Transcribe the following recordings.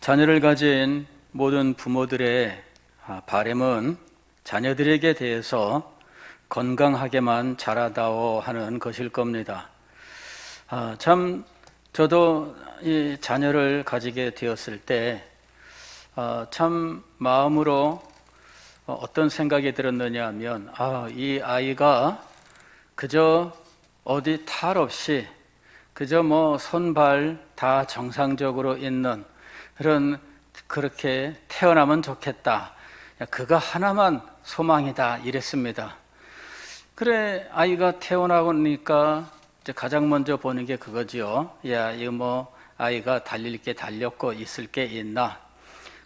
자녀를 가진 모든 부모들의 바람은 자녀들에게 대해서 건강하게만 자라다오 하는 것일 겁니다. 참 저도 이 자녀를 가지게 되었을 때 참 마음으로 어떤 생각이 들었느냐 하면 이 아이가 그저 어디 탈 없이 그저 손발 다 정상적으로 있는 그렇게 태어나면 좋겠다. 그거 하나만 소망이다 이랬습니다. 그래, 아이가 태어나니까 이제 가장 먼저 보는 게 그거지요. 야, 이거 아이가 달릴 게 달렸고 있을 게 있나.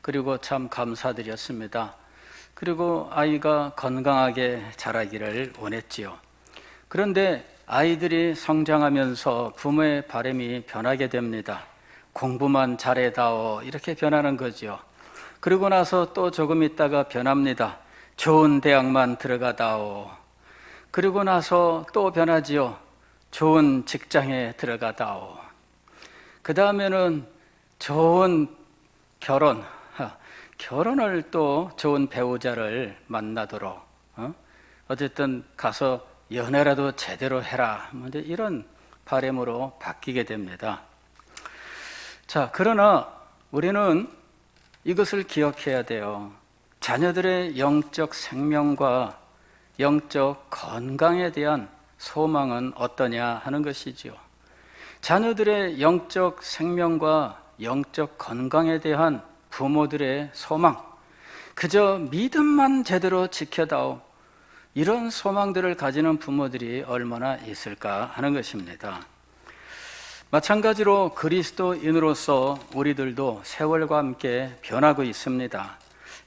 그리고 참 감사드렸습니다. 그리고 아이가 건강하게 자라기를 원했지요. 그런데 아이들이 성장하면서 부모의 바람이 변하게 됩니다. 공부만 잘해다오 이렇게 변하는 거죠. 그러고 나서 또 조금 있다가 변합니다. 좋은 대학만 들어가다오. 그리고 나서 또 변하지요. 좋은 직장에 들어가다오. 그 다음에는 좋은 결혼을 또 좋은 배우자를 만나도록 어쨌든 가서 연애라도 제대로 해라. 이런 바람으로 바뀌게 됩니다. 자, 그러나 우리는 이것을 기억해야 돼요. 자녀들의 영적 생명과 영적 건강에 대한 소망은 어떠냐 하는 것이지요. 자녀들의 영적 생명과 영적 건강에 대한 부모들의 소망, 그저 믿음만 제대로 지켜다오, 이런 소망들을 가지는 부모들이 얼마나 있을까 하는 것입니다. 마찬가지로 그리스도인으로서 우리들도 세월과 함께 변하고 있습니다.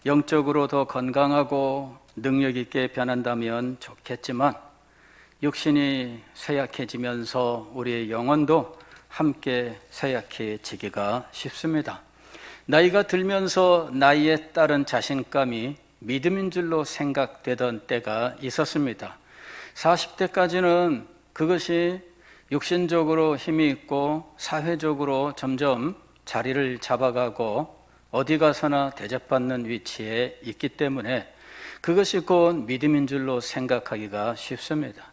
영적으로 더 건강하고 능력 있게 변한다면 좋겠지만 육신이 쇠약해지면서 우리의 영혼도 함께 쇠약해지기가 쉽습니다. 나이가 들면서 나이에 따른 자신감이 믿음인 줄로 생각되던 때가 있었습니다. 40대까지는 그것이 육신적으로 힘이 있고 사회적으로 점점 자리를 잡아가고 어디 가서나 대접받는 위치에 있기 때문에 그것이 곧 믿음인 줄로 생각하기가 쉽습니다.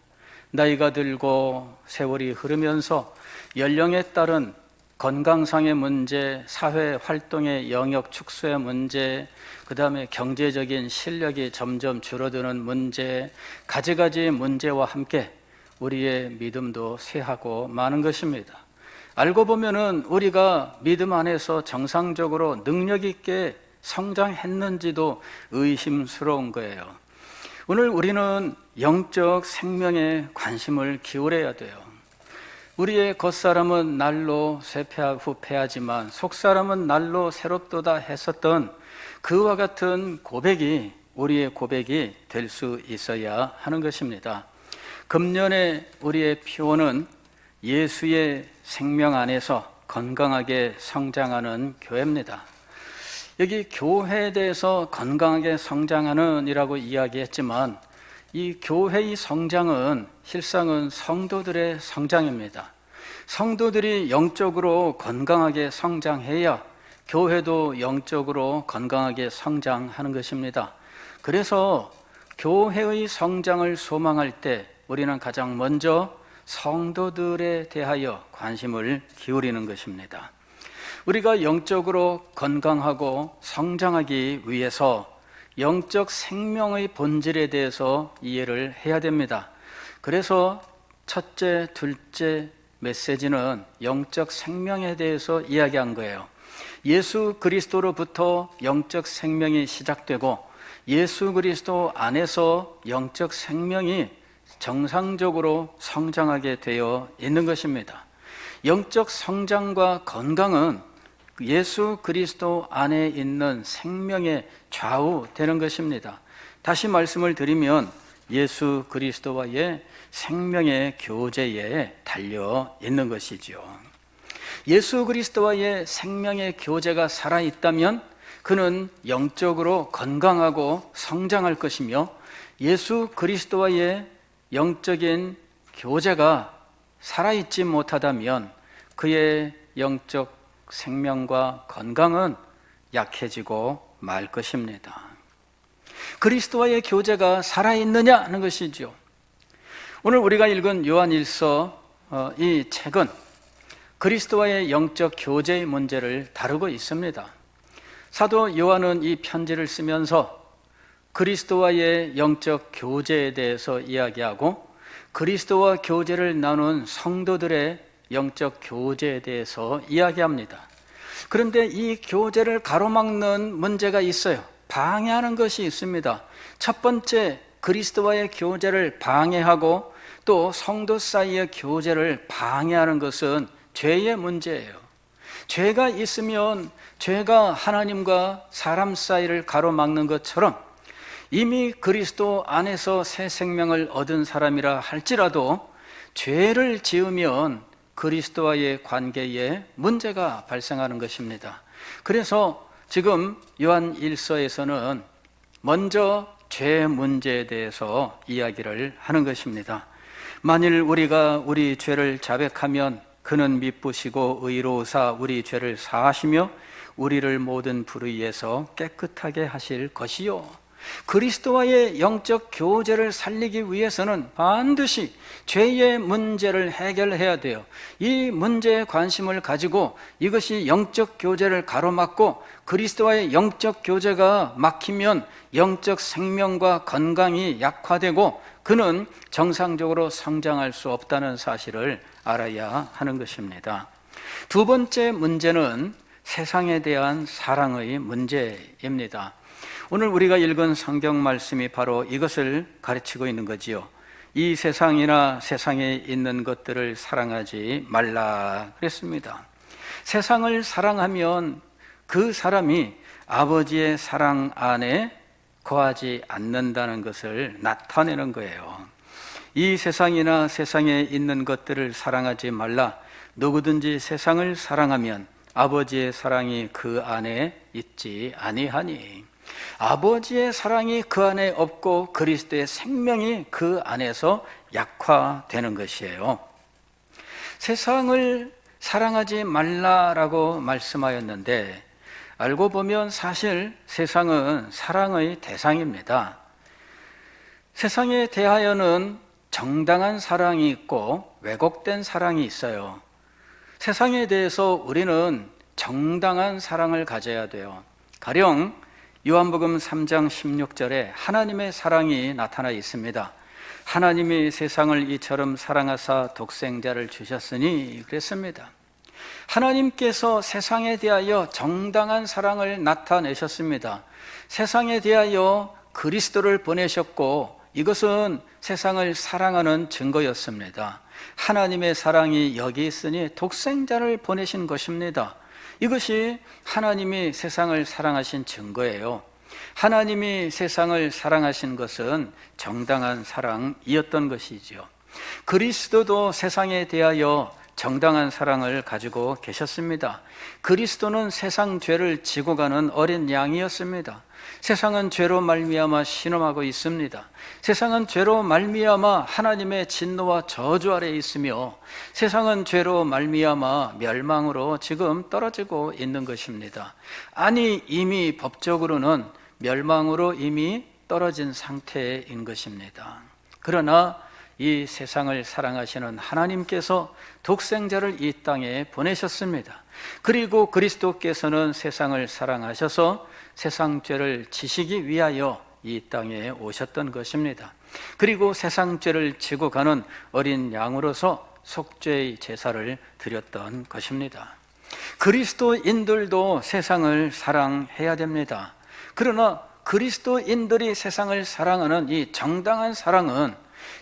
나이가 들고 세월이 흐르면서 연령에 따른 건강상의 문제, 사회 활동의 영역 축소의 문제, 그 다음에 경제적인 실력이 점점 줄어드는 문제, 가지가지 문제와 함께 우리의 믿음도 쇠하고 마는 것입니다. 알고 보면은 우리가 믿음 안에서 정상적으로 능력 있게 성장했는지도 의심스러운 거예요. 오늘 우리는 영적 생명에 관심을 기울여야 돼요. 우리의 겉사람은 날로 쇠폐하고 패하지만 속사람은 날로 새롭도다 했었던 그와 같은 고백이 우리의 고백이 될 수 있어야 하는 것입니다. 금년에 우리의 표어는 예수의 생명 안에서 건강하게 성장하는 교회입니다. 여기 교회에 대해서 건강하게 성장하는 이라고 이야기했지만 이 교회의 성장은 실상은 성도들의 성장입니다. 성도들이 영적으로 건강하게 성장해야 교회도 영적으로 건강하게 성장하는 것입니다. 그래서 교회의 성장을 소망할 때 우리는 가장 먼저 성도들에 대하여 관심을 기울이는 것입니다. 우리가 영적으로 건강하고 성장하기 위해서 영적 생명의 본질에 대해서 이해를 해야 됩니다. 그래서 첫째, 둘째 메시지는 영적 생명에 대해서 이야기한 거예요. 예수 그리스도로부터 영적 생명이 시작되고 예수 그리스도 안에서 영적 생명이 정상적으로 성장하게 되어 있는 것입니다. 영적 성장과 건강은 예수 그리스도 안에 있는 생명에 좌우되는 것입니다. 다시 말씀을 드리면 예수 그리스도와의 생명의 교제에 달려 있는 것이죠. 예수 그리스도와의 생명의 교제가 살아있다면 그는 영적으로 건강하고 성장할 것이며 예수 그리스도와의 영적인 교제가 살아있지 못하다면 그의 영적 생명과 건강은 약해지고 말 것입니다. 그리스도와의 교제가 살아있느냐 하는 것이죠. 오늘 우리가 읽은 요한일서 이 책은 그리스도와의 영적 교제의 문제를 다루고 있습니다. 사도 요한은 이 편지를 쓰면서 그리스도와의 영적 교제에 대해서 이야기하고 그리스도와 교제를 나눈 성도들의 영적 교제에 대해서 이야기합니다. 그런데 이 교제를 가로막는 문제가 있어요. 방해하는 것이 있습니다. 첫 번째, 그리스도와의 교제를 방해하고 또 성도 사이의 교제를 방해하는 것은 죄의 문제예요. 죄가 있으면 죄가 하나님과 사람 사이를 가로막는 것처럼 이미 그리스도 안에서 새 생명을 얻은 사람이라 할지라도 죄를 지으면 그리스도와의 관계에 문제가 발생하는 것입니다. 그래서 지금 요한 1서에서는 먼저 죄 문제에 대해서 이야기를 하는 것입니다. 만일 우리가 우리 죄를 자백하면 그는 미쁘시고 의로우사 우리 죄를 사하시며 우리를 모든 불의에서 깨끗하게 하실 것이요. 그리스도와의 영적 교제를 살리기 위해서는 반드시 죄의 문제를 해결해야 돼요. 이 문제에 관심을 가지고 이것이 영적 교제를 가로막고 그리스도와의 영적 교제가 막히면 영적 생명과 건강이 약화되고 그는 정상적으로 성장할 수 없다는 사실을 알아야 하는 것입니다. 두 번째 문제는 세상에 대한 사랑의 문제입니다. 오늘 우리가 읽은 성경 말씀이 바로 이것을 가르치고 있는 거지요. 이 세상이나 세상에 있는 것들을 사랑하지 말라 그랬습니다. 세상을 사랑하면 그 사람이 아버지의 사랑 안에 거하지 않는다는 것을 나타내는 거예요. 이 세상이나 세상에 있는 것들을 사랑하지 말라. 누구든지 세상을 사랑하면 아버지의 사랑이 그 안에 있지 아니하니. 아버지의 사랑이 그 안에 없고 그리스도의 생명이 그 안에서 약화되는 것이에요. 세상을 사랑하지 말라라고 말씀하였는데 알고 보면 사실 세상은 사랑의 대상입니다. 세상에 대하여는 정당한 사랑이 있고 왜곡된 사랑이 있어요. 세상에 대해서 우리는 정당한 사랑을 가져야 돼요. 가령 요한복음 3장 16절에 하나님의 사랑이 나타나 있습니다. 하나님이 세상을 이처럼 사랑하사 독생자를 주셨으니 그랬습니다. 하나님께서 세상에 대하여 정당한 사랑을 나타내셨습니다. 세상에 대하여 그리스도를 보내셨고 이것은 세상을 사랑하는 증거였습니다. 하나님의 사랑이 여기 있으니 독생자를 보내신 것입니다. 이것이 하나님이 세상을 사랑하신 증거예요. 하나님이 세상을 사랑하신 것은 정당한 사랑이었던 것이죠. 그리스도도 세상에 대하여 정당한 사랑을 가지고 계셨습니다. 그리스도는 세상 죄를 지고 가는 어린 양이었습니다. 세상은 죄로 말미암아 신음하고 있습니다. 세상은 죄로 말미암아 하나님의 진노와 저주 아래에 있으며 세상은 죄로 말미암아 멸망으로 지금 떨어지고 있는 것입니다. 아니 이미 법적으로는 멸망으로 이미 떨어진 상태인 것입니다. 그러나 이 세상을 사랑하시는 하나님께서 독생자를 이 땅에 보내셨습니다. 그리고 그리스도께서는 세상을 사랑하셔서 세상 죄를 지시기 위하여 이 땅에 오셨던 것입니다. 그리고 세상 죄를 지고 가는 어린 양으로서 속죄의 제사를 드렸던 것입니다. 그리스도인들도 세상을 사랑해야 됩니다. 그러나 그리스도인들이 세상을 사랑하는 이 정당한 사랑은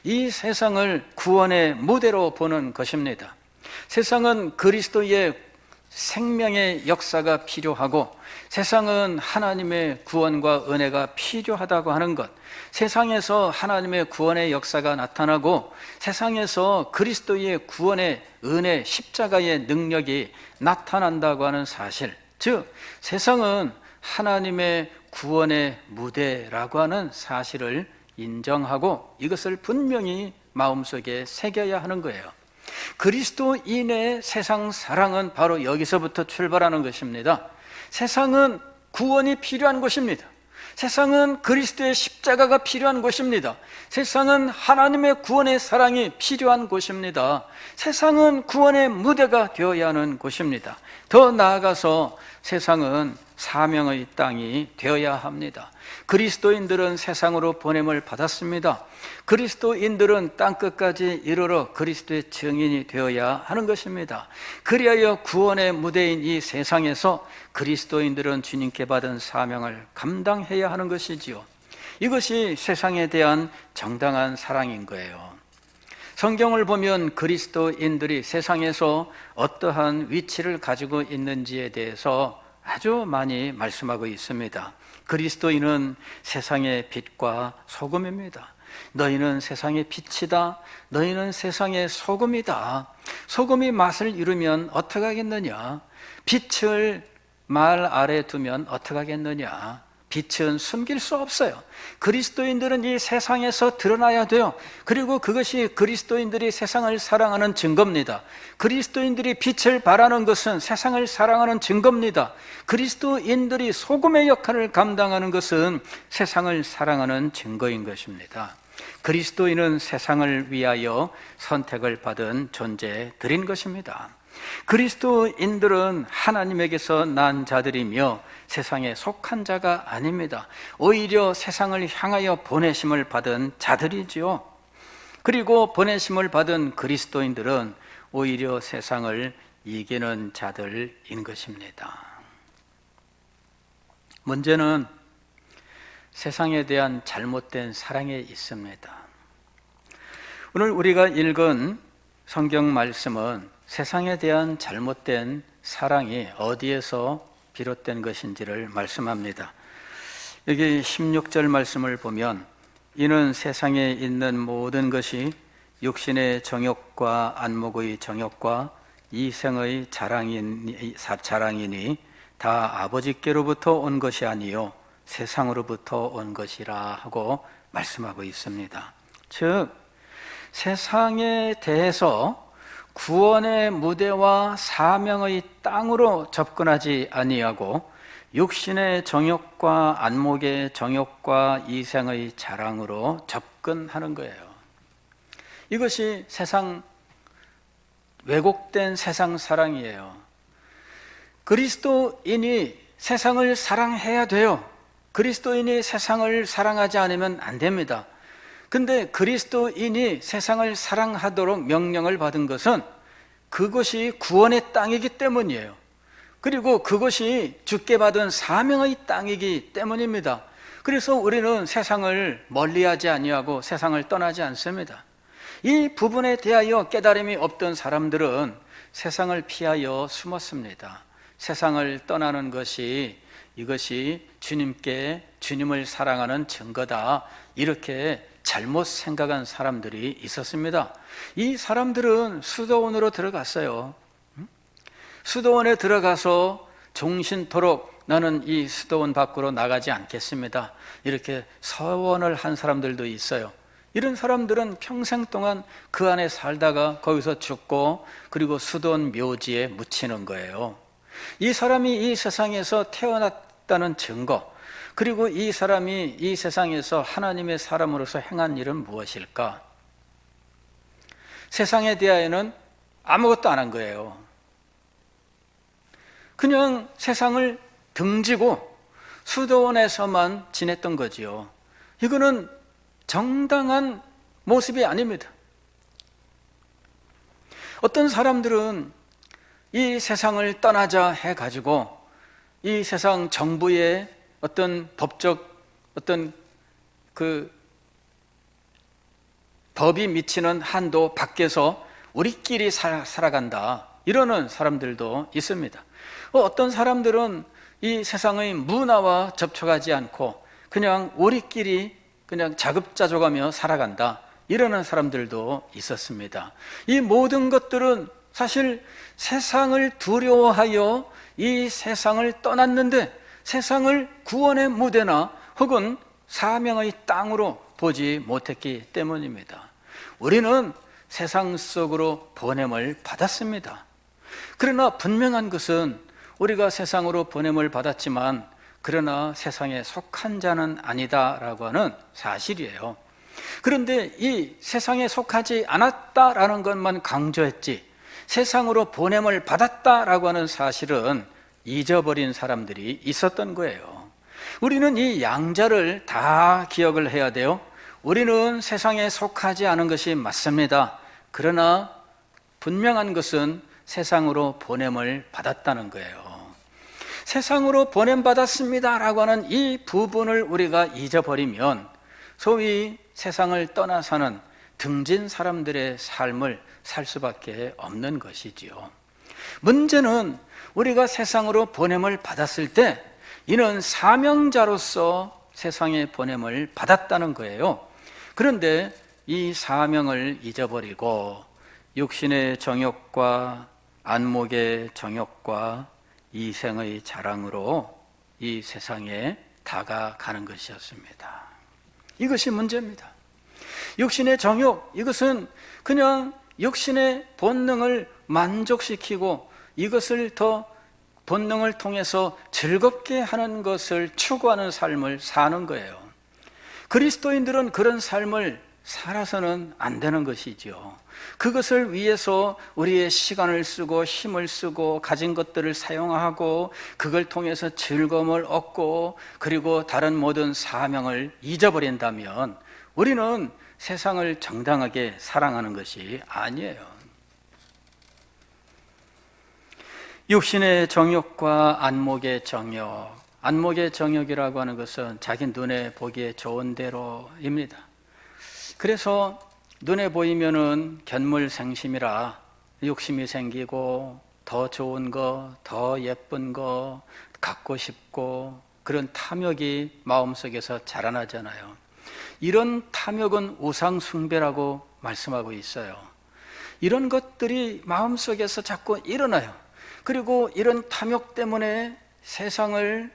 이 세상을 구원의 무대로 보는 것입니다. 세상은 그리스도의 생명의 역사가 필요하고 세상은 하나님의 구원과 은혜가 필요하다고 하는 것, 세상에서 하나님의 구원의 역사가 나타나고 세상에서 그리스도의 구원의 은혜, 십자가의 능력이 나타난다고 하는 사실, 즉 세상은 하나님의 구원의 무대라고 하는 사실을 인정하고 이것을 분명히 마음속에 새겨야 하는 거예요. 그리스도인의 세상 사랑은 바로 여기서부터 출발하는 것입니다. 세상은 구원이 필요한 곳입니다. 세상은 그리스도의 십자가가 필요한 곳입니다. 세상은 하나님의 구원의 사랑이 필요한 곳입니다. 세상은 구원의 무대가 되어야 하는 곳입니다. 더 나아가서 세상은 사명의 땅이 되어야 합니다. 그리스도인들은 세상으로 보냄을 받았습니다. 그리스도인들은 땅끝까지 이르러 그리스도의 증인이 되어야 하는 것입니다. 그리하여 구원의 무대인 이 세상에서 그리스도인들은 주님께 받은 사명을 감당해야 하는 것이지요. 이것이 세상에 대한 정당한 사랑인 거예요. 성경을 보면 그리스도인들이 세상에서 어떠한 위치를 가지고 있는지에 대해서 아주 많이 말씀하고 있습니다. 그리스도인은 세상의 빛과 소금입니다. 너희는 세상의 빛이다. 너희는 세상의 소금이다. 소금이 맛을 잃으면 어떡하겠느냐? 빛을 말 아래 두면 어떡하겠느냐? 빛은 숨길 수 없어요. 그리스도인들은 이 세상에서 드러나야 돼요. 그리고 그것이 그리스도인들이 세상을 사랑하는 증거입니다. 그리스도인들이 빛을 발하는 것은 세상을 사랑하는 증거입니다. 그리스도인들이 소금의 역할을 감당하는 것은 세상을 사랑하는 증거인 것입니다. 그리스도인은 세상을 위하여 선택을 받은 존재들인 것입니다. 그리스도인들은 하나님에게서 난 자들이며 세상에 속한 자가 아닙니다. 오히려 세상을 향하여 보내심을 받은 자들이지요. 그리고 보내심을 받은 그리스도인들은 오히려 세상을 이기는 자들인 것입니다. 문제는 세상에 대한 잘못된 사랑에 있습니다. 오늘 우리가 읽은 성경 말씀은 세상에 대한 잘못된 사랑이 어디에서 비롯된 것인지를 말씀합니다. 여기 16절 말씀을 보면 이는 세상에 있는 모든 것이 육신의 정욕과 안목의 정욕과 이생의 자랑이니 다 아버지께로부터 온 것이 아니요 세상으로부터 온 것이라 하고 말씀하고 있습니다. 즉 세상에 대해서 구원의 무대와 사명의 땅으로 접근하지 아니하고 육신의 정욕과 안목의 정욕과 이생의 자랑으로 접근하는 거예요. 이것이 왜곡된 세상 사랑이에요. 그리스도인이 세상을 사랑해야 돼요. 그리스도인이 세상을 사랑하지 않으면 안 됩니다. 근데 그리스도인이 세상을 사랑하도록 명령을 받은 것은 그것이 구원의 땅이기 때문이에요. 그리고 그것이 주께 받은 사명의 땅이기 때문입니다. 그래서 우리는 세상을 멀리하지 아니하고 세상을 떠나지 않습니다. 이 부분에 대하여 깨달음이 없던 사람들은 세상을 피하여 숨었습니다. 세상을 떠나는 이것이 주님을 사랑하는 증거다, 이렇게 잘못 생각한 사람들이 있었습니다. 이 사람들은 수도원으로 들어갔어요. 수도원에 들어가서 종신토록 나는 이 수도원 밖으로 나가지 않겠습니다, 이렇게 서원을 한 사람들도 있어요. 이런 사람들은 평생 동안 그 안에 살다가 거기서 죽고 그리고 수도원 묘지에 묻히는 거예요. 이 사람이 이 세상에서 태어났다는 증거, 그리고 이 사람이 이 세상에서 하나님의 사람으로서 행한 일은 무엇일까? 세상에 대하여는 아무것도 안 한 거예요. 그냥 세상을 등지고 수도원에서만 지냈던 거지요. 이거는 정당한 모습이 아닙니다. 어떤 사람들은 이 세상을 떠나자 해가지고 이 세상 정부의 어떤 법적 법이 미치는 한도 밖에서 우리끼리 살아간다, 이러는 사람들도 있습니다. 어떤 사람들은 이 세상의 문화와 접촉하지 않고 그냥 우리끼리 그냥 자급자족하며 살아간다, 이러는 사람들도 있었습니다. 이 모든 것들은 사실 세상을 두려워하여 이 세상을 떠났는데 세상을 구원의 무대나 혹은 사명의 땅으로 보지 못했기 때문입니다. 우리는 세상 속으로 보냄을 받았습니다. 그러나 분명한 것은 우리가 세상으로 보냄을 받았지만 그러나 세상에 속한 자는 아니다라고 하는 사실이에요. 그런데 이 세상에 속하지 않았다라는 것만 강조했지 세상으로 보냄을 받았다라고 하는 사실은 잊어버린 사람들이 있었던 거예요. 우리는 이 양자를 다 기억을 해야 돼요. 우리는 세상에 속하지 않은 것이 맞습니다. 그러나 분명한 것은 세상으로 보냄을 받았다는 거예요. 세상으로 보냄받았습니다 라고 하는 이 부분을 우리가 잊어버리면 소위 세상을 떠나 사는 등진 사람들의 삶을 살 수밖에 없는 것이지요. 문제는 우리가 세상으로 보냄을 받았을 때 이는 사명자로서 세상에 보냄을 받았다는 거예요. 그런데 이 사명을 잊어버리고 육신의 정욕과 안목의 정욕과 이생의 자랑으로 이 세상에 다가가는 것이었습니다. 이것이 문제입니다. 육신의 정욕, 이것은 그냥 육신의 본능을 만족시키고 이것을 더 본능을 통해서 즐겁게 하는 것을 추구하는 삶을 사는 거예요. 그리스도인들은 그런 삶을 살아서는 안 되는 것이지요. 그것을 위해서 우리의 시간을 쓰고 힘을 쓰고 가진 것들을 사용하고 그걸 통해서 즐거움을 얻고 그리고 다른 모든 사명을 잊어버린다면 우리는 세상을 정당하게 사랑하는 것이 아니에요. 육신의 정욕과 안목의 정욕, 안목의 정욕이라고 하는 것은 자기 눈에 보기에 좋은 대로입니다. 그래서 눈에 보이면은 견물생심이라 욕심이 생기고 더 좋은 거, 더 예쁜 거 갖고 싶고 그런 탐욕이 마음속에서 자라나잖아요. 이런 탐욕은 우상숭배라고 말씀하고 있어요. 이런 것들이 마음속에서 자꾸 일어나요. 그리고 이런 탐욕 때문에 세상을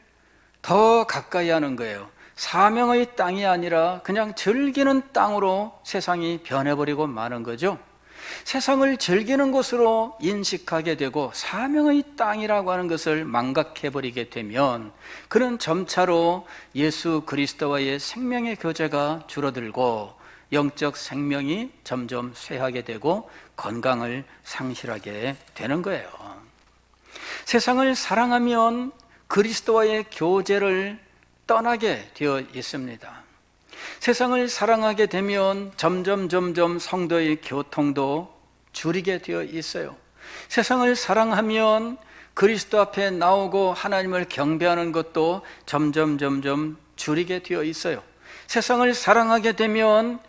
더 가까이 하는 거예요. 사명의 땅이 아니라 그냥 즐기는 땅으로 세상이 변해버리고 마는 거죠. 세상을 즐기는 곳으로 인식하게 되고 사명의 땅이라고 하는 것을 망각해버리게 되면 그는 점차로 예수 그리스도와의 생명의 교제가 줄어들고 영적 생명이 점점 쇠하게 되고 건강을 상실하게 되는 거예요. 세상을 사랑하면 그리스도와의 교제를 떠나게 되어 있습니다. 세상을 사랑하게 되면 점점 성도의 교통도 줄이게 되어 있어요. 세상을 사랑하면 그리스도 앞에 나오고 하나님을 경배하는 것도 점점 줄이게 되어 있어요. 세상을 사랑하게 되면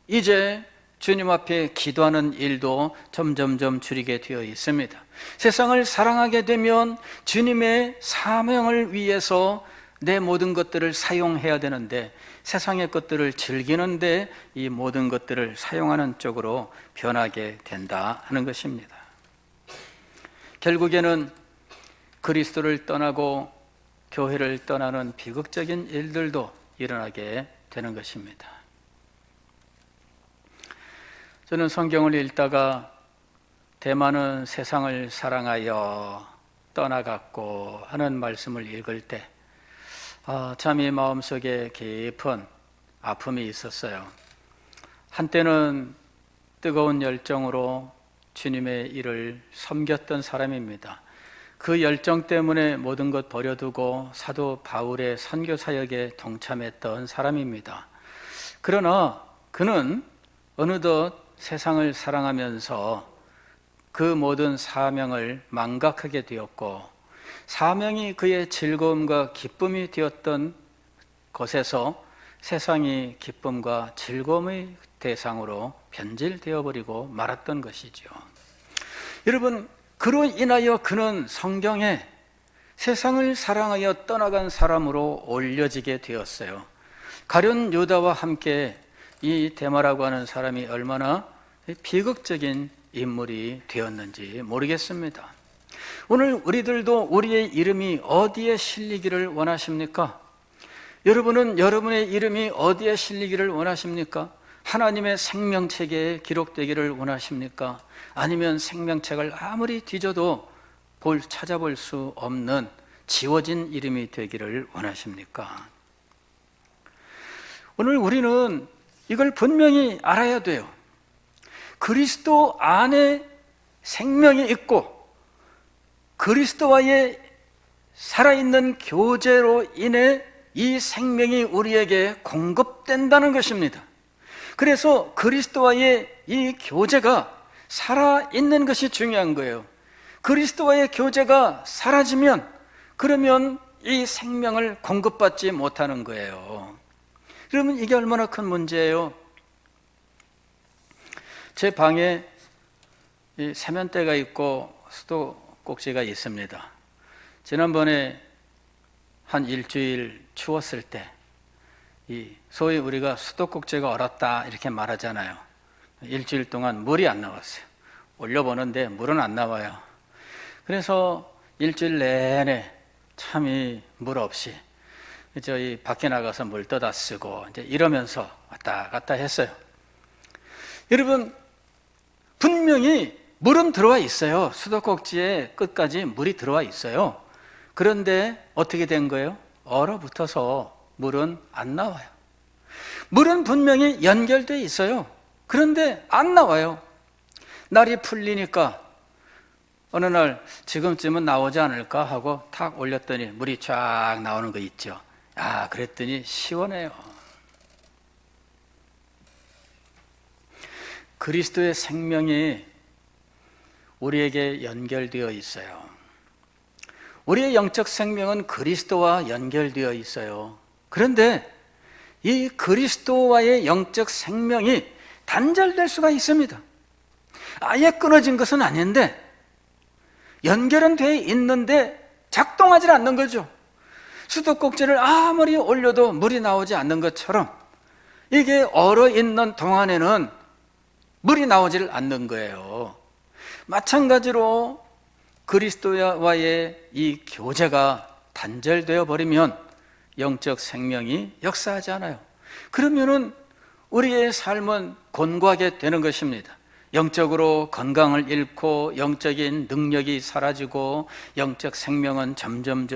이제 주님 앞에 기도하는 일도 점점 줄이게 되어 있습니다. 세상을 사랑하게 되면 주님의 사명을 위해서 내 모든 것들을 사용해야 되는데 세상의 것들을 즐기는데 이 모든 것들을 사용하는 쪽으로 변하게 된다 하는 것입니다. 결국에는 그리스도를 떠나고 교회를 떠나는 비극적인 일들도 일어나게 되는 것입니다. 저는 성경을 읽다가 대만은 세상을 사랑하여 떠나갔고 하는 말씀을 읽을 때 참 이 마음속에 깊은 아픔이 있었어요. 한때는 뜨거운 열정으로 주님의 일을 섬겼던 사람입니다. 그 열정 때문에 모든 것 버려두고 사도 바울의 선교 사역에 동참했던 사람입니다. 그러나 그는 어느덧 세상을 사랑하면서 그 모든 사명을 망각하게 되었고 사명이 그의 즐거움과 기쁨이 되었던 것에서 세상이 기쁨과 즐거움의 대상으로 변질되어 버리고 말았던 것이죠. 여러분, 그로 인하여 그는 성경에 세상을 사랑하여 떠나간 사람으로 올려지게 되었어요. 가룟 유다와 함께 이 데마라고 하는 사람이 얼마나 비극적인 인물이 되었는지 모르겠습니다. 오늘 우리들도 우리의 이름이 어디에 실리기를 원하십니까? 여러분은 여러분의 이름이 어디에 실리기를 원하십니까? 하나님의 생명책에 기록되기를 원하십니까? 아니면 생명책을 아무리 뒤져도 찾아볼 수 없는 지워진 이름이 되기를 원하십니까? 오늘 우리는 이걸 분명히 알아야 돼요. 그리스도 안에 생명이 있고 그리스도와의 살아있는 교제로 인해 이 생명이 우리에게 공급된다는 것입니다. 그래서 그리스도와의 이 교제가 살아있는 것이 중요한 거예요. 그리스도와의 교제가 사라지면 그러면 이 생명을 공급받지 못하는 거예요. 그러면 이게 얼마나 큰 문제예요? 제 방에 이 세면대가 있고 수도꼭지가 있습니다. 지난번에 한 일주일 추웠을 때 이 소위 우리가 수도꼭지가 얼었다 이렇게 말하잖아요. 일주일 동안 물이 안 나왔어요. 올려보는데 물은 안 나와요. 그래서 일주일 내내 참이 물 없이 저희 밖에 나가서 물 떠다 쓰고 이제 이러면서 왔다 갔다 했어요. 여러분, 분명히 물은 들어와 있어요. 수도꼭지의 끝까지 물이 들어와 있어요. 그런데 어떻게 된 거예요? 얼어붙어서 물은 안 나와요. 물은 분명히 연결되어 있어요. 그런데 안 나와요. 날이 풀리니까 어느 날 지금쯤은 나오지 않을까 하고 탁 올렸더니 물이 쫙 나오는 거 있죠. 아, 그랬더니 시원해요. 그리스도의 생명이 우리에게 연결되어 있어요. 우리의 영적 생명은 그리스도와 연결되어 있어요. 그런데 이 그리스도와의 영적 생명이 단절될 수가 있습니다. 아예 끊어진 것은 아닌데 연결은 되어 있는데 작동하지 않는 거죠. 수도꼭지를 아무리 올려도 물이 나오지 않는 것처럼 이게 얼어있는 동안에는 물이 나오질 않는 거예요. 마찬가지로 그리스도와의 이 교제가 단절되어 버리면 영적 생명이 역사하지 않아요. 그러면은 우리의 삶은 곤고하게 되는 것입니다. 영적으로 건강을 잃고 영적인 능력이 사라지고 영적 생명은 점점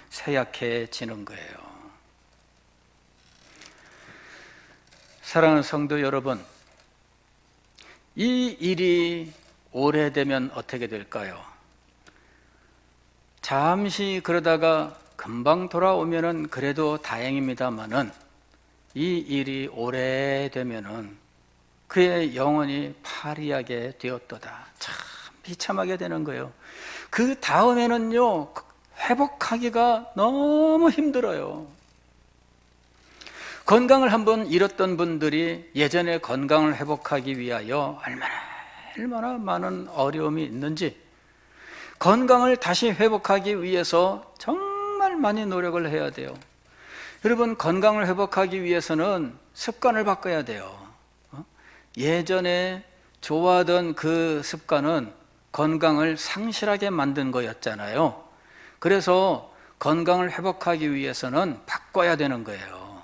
쇠약해지는 거예요. 사랑하는 성도 여러분, 이 일이 오래되면 어떻게 될까요? 잠시 그러다가 금방 돌아오면은 그래도 다행입니다만은 이 일이 오래되면은 그의 영혼이 파리하게 되었도다. 참 비참하게 되는 거예요. 그 다음에는요, 회복하기가 너무 힘들어요. 건강을 한번 잃었던 분들이 예전에 건강을 회복하기 위하여 얼마나 많은 어려움이 있는지, 건강을 다시 회복하기 위해서 정말 많이 노력을 해야 돼요. 여러분, 건강을 회복하기 위해서는 습관을 바꿔야 돼요. 예전에 좋아하던 그 습관은 건강을 상실하게 만든 거였잖아요. 그래서 건강을 회복하기 위해서는 바꿔야 되는 거예요.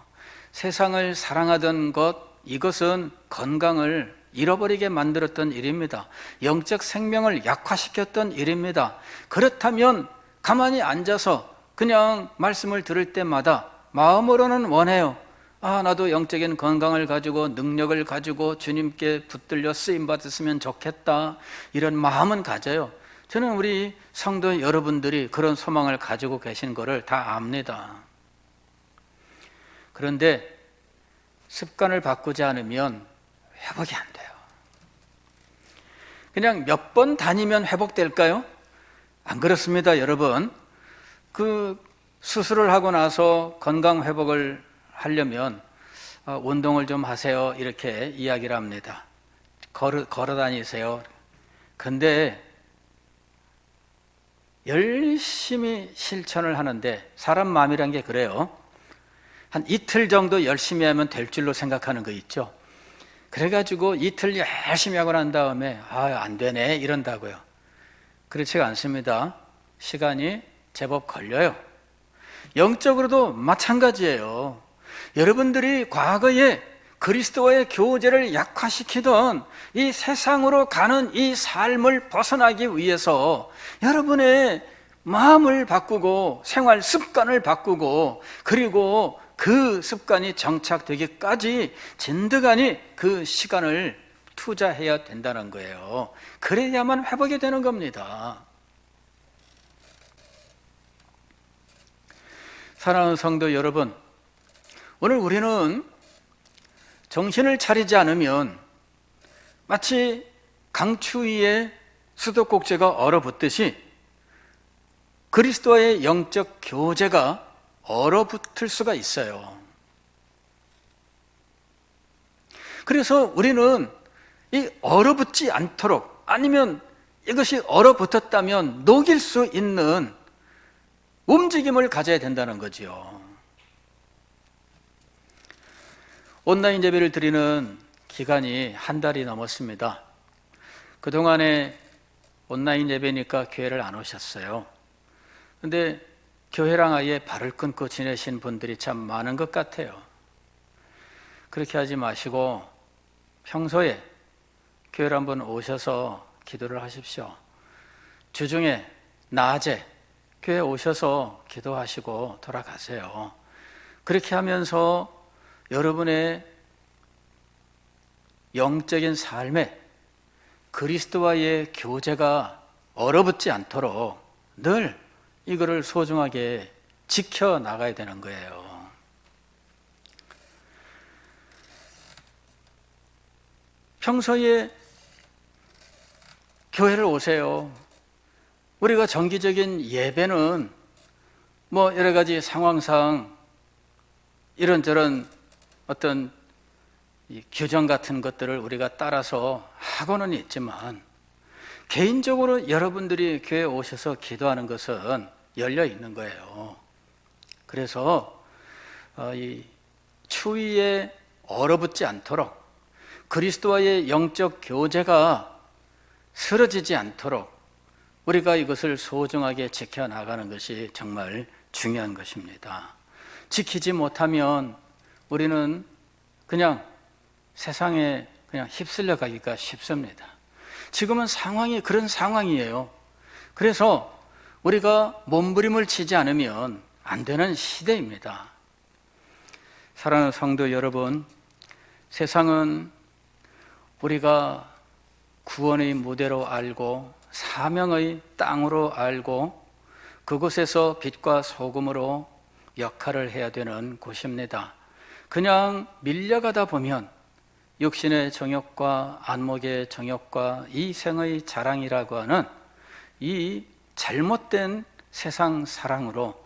세상을 사랑하던 것, 이것은 건강을 잃어버리게 만들었던 일입니다. 영적 생명을 약화시켰던 일입니다. 그렇다면 가만히 앉아서 그냥 말씀을 들을 때마다 마음으로는 원해요. 아, 나도 영적인 건강을 가지고 능력을 가지고 주님께 붙들려 쓰임 받았으면 좋겠다, 이런 마음은 가져요. 저는 우리 성도 여러분들이 그런 소망을 가지고 계신 거를 다 압니다. 그런데 습관을 바꾸지 않으면 회복이 안 돼요. 그냥 몇 번 다니면 회복될까요? 안 그렇습니다, 여러분. 그 수술을 하고 나서 건강 회복을 하려면 운동을 좀 하세요, 이렇게 이야기를 합니다. 걸어 다니세요. 근데 열심히 실천을 하는데, 사람 마음이란 게 그래요. 한 이틀 정도 열심히 하면 될 줄로 생각하는 거 있죠. 그래가지고 이틀 열심히 하고 난 다음에 안 되네 이런다고요. 그렇지가 않습니다. 시간이 제법 걸려요. 영적으로도 마찬가지예요. 여러분들이 과거에 그리스도와의 교제를 약화시키던 이 세상으로 가는 이 삶을 벗어나기 위해서 여러분의 마음을 바꾸고 생활 습관을 바꾸고 그리고 그 습관이 정착되기까지 진득하니 그 시간을 투자해야 된다는 거예요. 그래야만 회복이 되는 겁니다. 사랑하는 성도 여러분, 오늘 우리는 정신을 차리지 않으면 마치 강추위에 수도꼭지가 얼어붙듯이 그리스도와의 영적 교제가 얼어붙을 수가 있어요. 그래서 우리는 이 얼어붙지 않도록, 아니면 이것이 얼어붙었다면 녹일 수 있는 움직임을 가져야 된다는 거지요. 온라인 예배를 드리는 기간이 한 달이 넘었습니다. 그동안에 온라인 예배니까 교회를 안 오셨어요. 근데 교회랑 아예 발을 끊고 지내신 분들이 참 많은 것 같아요. 그렇게 하지 마시고 평소에 교회를 한번 오셔서 기도를 하십시오. 주중에 낮에 교회 오셔서 기도하시고 돌아가세요. 그렇게 하면서 여러분의 영적인 삶에 그리스도와의 교제가 얼어붙지 않도록 늘 이거를 소중하게 지켜나가야 되는 거예요. 평소에 교회를 오세요. 우리가 정기적인 예배는 뭐 여러 가지 상황상 이런저런 어떤 규정 같은 것들을 우리가 따라서 하고는 있지만 개인적으로 여러분들이 교회에 오셔서 기도하는 것은 열려 있는 거예요. 그래서 이 추위에 얼어붙지 않도록 그리스도와의 영적 교제가 쓰러지지 않도록 우리가 이것을 소중하게 지켜나가는 것이 정말 중요한 것입니다. 지키지 못하면 우리는 그냥 세상에 그냥 휩쓸려 가기가 쉽습니다. 지금은 상황이 그런 상황이에요. 그래서 우리가 몸부림을 치지 않으면 안 되는 시대입니다. 사랑하는 성도 여러분, 세상은 우리가 구원의 무대로 알고 사명의 땅으로 알고 그곳에서 빛과 소금으로 역할을 해야 되는 곳입니다. 그냥 밀려가다 보면 육신의 정욕과 안목의 정욕과 이생의 자랑이라고 하는 이 잘못된 세상 사랑으로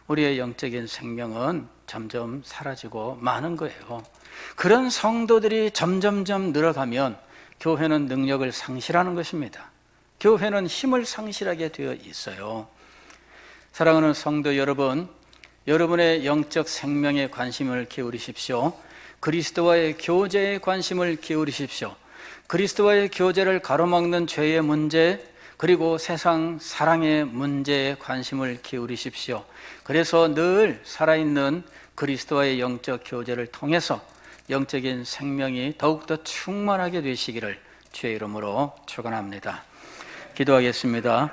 우리의 영적인 생명은 점점 사라지고 마는 거예요. 그런 성도들이 점점점 늘어가면 교회는 능력을 상실하는 것입니다. 교회는 힘을 상실하게 되어 있어요. 사랑하는 성도 여러분, 여러분의 영적 생명에 관심을 기울이십시오. 그리스도와의 교제에 관심을 기울이십시오. 그리스도와의 교제를 가로막는 죄의 문제, 그리고 세상 사랑의 문제에 관심을 기울이십시오. 그래서 늘 살아있는 그리스도와의 영적 교제를 통해서 영적인 생명이 더욱더 충만하게 되시기를 주의 이름으로 축원합니다. 기도하겠습니다.